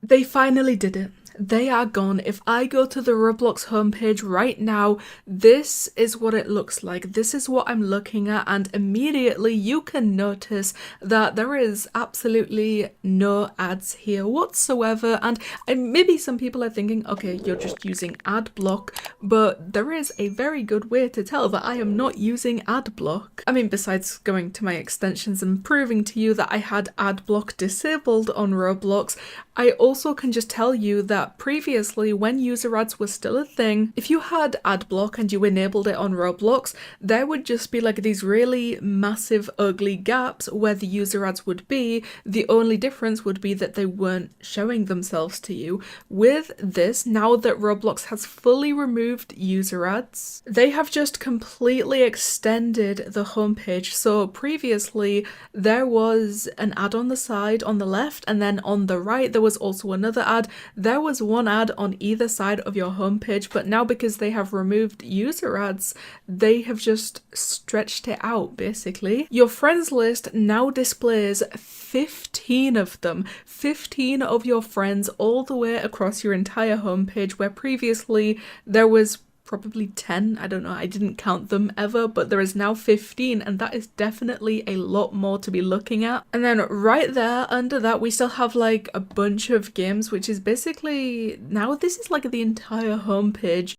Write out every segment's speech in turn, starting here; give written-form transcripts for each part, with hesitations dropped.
They finally did it. They are gone. If I go to the Roblox homepage right now, this is what it looks like. This is what I'm looking at, and immediately you can notice that there is absolutely no ads here whatsoever. And maybe some people are thinking, okay, you're just using ad block, but there is a very good way to tell that I am not using ad block. I mean, besides going to my extensions and proving to you that I had ad block disabled on Roblox, I also can just tell you that previously, when user ads were still a thing, if you had ad block and you enabled it on Roblox, there would just be like these really massive ugly gaps where the user ads would be. The only difference would be that they weren't showing themselves to you. With this, now that Roblox has fully removed user ads, they have just completely extended the homepage. So previously, there was an ad on the side on the left, and then on the right there was also another ad. There was one ad on either side of your homepage, but now because they have removed user ads, they have just stretched it out basically. Your friends list now displays 15 of them, 15 of your friends all the way across your entire homepage, where previously there was probably 10, I don't know, I didn't count them ever, but there is now 15, and that is definitely a lot more to be looking at. And then right there under that we still have like a bunch of games, which is basically, now this is like the entire homepage.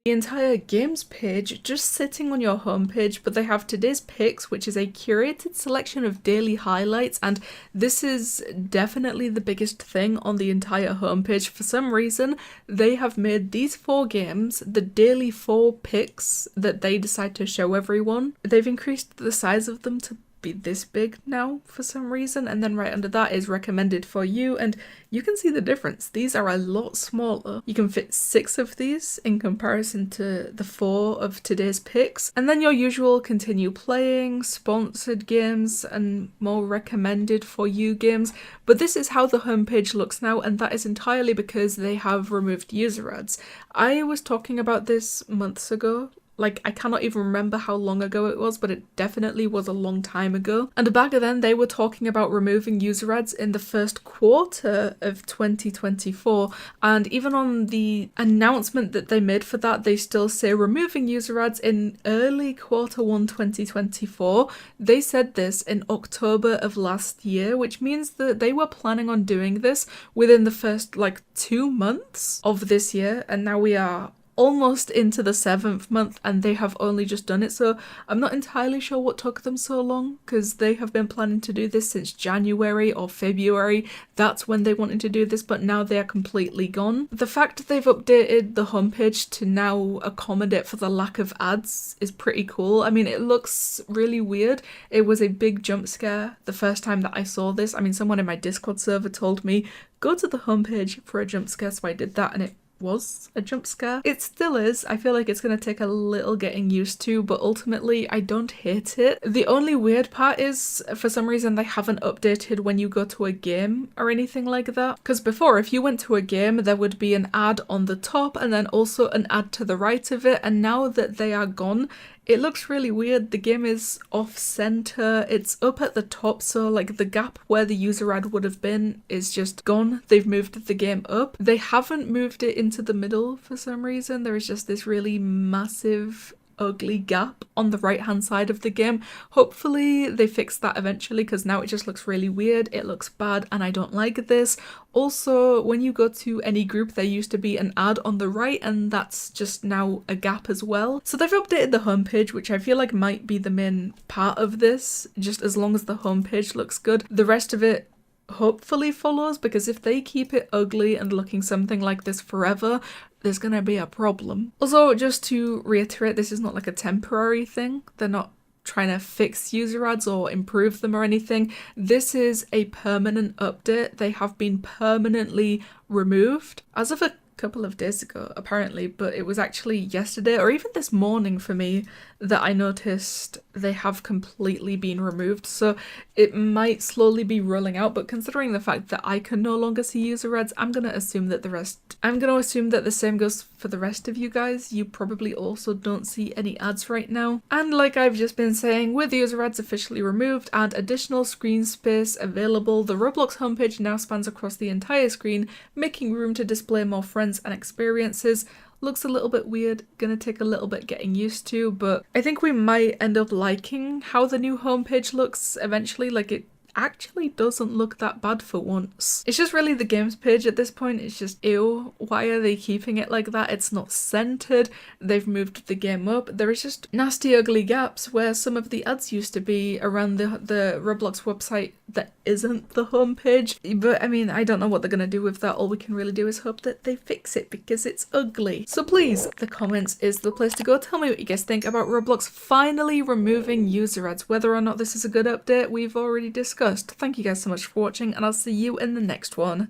The entire games page just sitting on your homepage, but they have today's picks, which is a curated selection of daily highlights, and this is definitely the biggest thing on the entire homepage. For some reason, they have made these 4 games the daily 4 picks that they decide to show everyone. They've increased the size of them to be this big now for some reason, and then right under that is recommended for you, and you can see the difference. These are a lot smaller. You can fit 6 of these in comparison to the 4 of today's picks, and then your usual continue playing, sponsored games, and more recommended for you games. But this is how the homepage looks now, and that is entirely because they have removed user ads. I was talking about this months ago. Like, I cannot even remember how long ago it was, but it definitely was a long time ago. And back then, they were talking about removing user ads in the first quarter of 2024. And even on the announcement that they made for that, they still say removing user ads in early Q1 2024. They said this in October of last year, which means that they were planning on doing this within the first, like, 2 months of this year. And now we are almost into the 7th month and they have only just done it, so I'm not entirely sure what took them so long, because they have been planning to do this since January or February. That's when they wanted to do this, but now they are completely gone. The fact that they've updated the homepage to now accommodate for the lack of ads is pretty cool. I mean, it looks really weird. It was a big jump scare the first time that I saw this. I mean, someone in my Discord server told me, go to the homepage for a jump scare, so I did that, and it was a jump scare. It still is. I feel like it's going to take a little getting used to, but ultimately I don't hate it. The only weird part is, for some reason, they haven't updated when you go to a game or anything like that. Because before, if you went to a game, there would be an ad on the top and then also an ad to the right of it, and now that they are gone, it looks really weird. The game is off center. It's up at the top, so like the gap where the user ad would have been is just gone. They've moved the game up. They haven't moved it into the middle for some reason. There is just this really massive ugly gap on the right hand side of the game. Hopefully they fix that eventually, because now it just looks really weird. It looks bad and I don't like this. Also, when you go to any group, there used to be an ad on the right, and that's just now a gap as well. So they've updated the homepage, which I feel like might be the main part of this, just as long as the homepage looks good. The rest of it hopefully follows, because if they keep it ugly and looking something like this forever, there's gonna be a problem. Also, just to reiterate, this is not like a temporary thing. They're not trying to fix user ads or improve them or anything. This is a permanent update. They have been permanently removed. As of a couple of days ago apparently, but it was actually yesterday or even this morning for me that I noticed they have completely been removed. So it might slowly be rolling out, but considering the fact that I can no longer see user ads, I'm gonna assume that the same goes for the rest of you guys. You probably also don't see any ads right now. And like I've just been saying, with user ads officially removed and additional screen space available, the Roblox homepage now spans across the entire screen, making room to display more friends and experiences. Looks a little bit weird, gonna take a little bit getting used to, but I think we might end up liking how the new homepage looks eventually. Like, it actually doesn't look that bad for once. It's just really the games page at this point. It's just, ew, why are they keeping it like that? It's not centered. They've moved the game up. There is just nasty ugly gaps where some of the ads used to be around the Roblox website that isn't the homepage. But I mean, I don't know what they're gonna do with that. All we can really do is hope that they fix it because it's ugly. So please, the comments is the place to go. Tell me what you guys think about Roblox finally removing user ads. Whether or not this is a good update, we've already discussed. Thank you guys so much for watching, and I'll see you in the next one.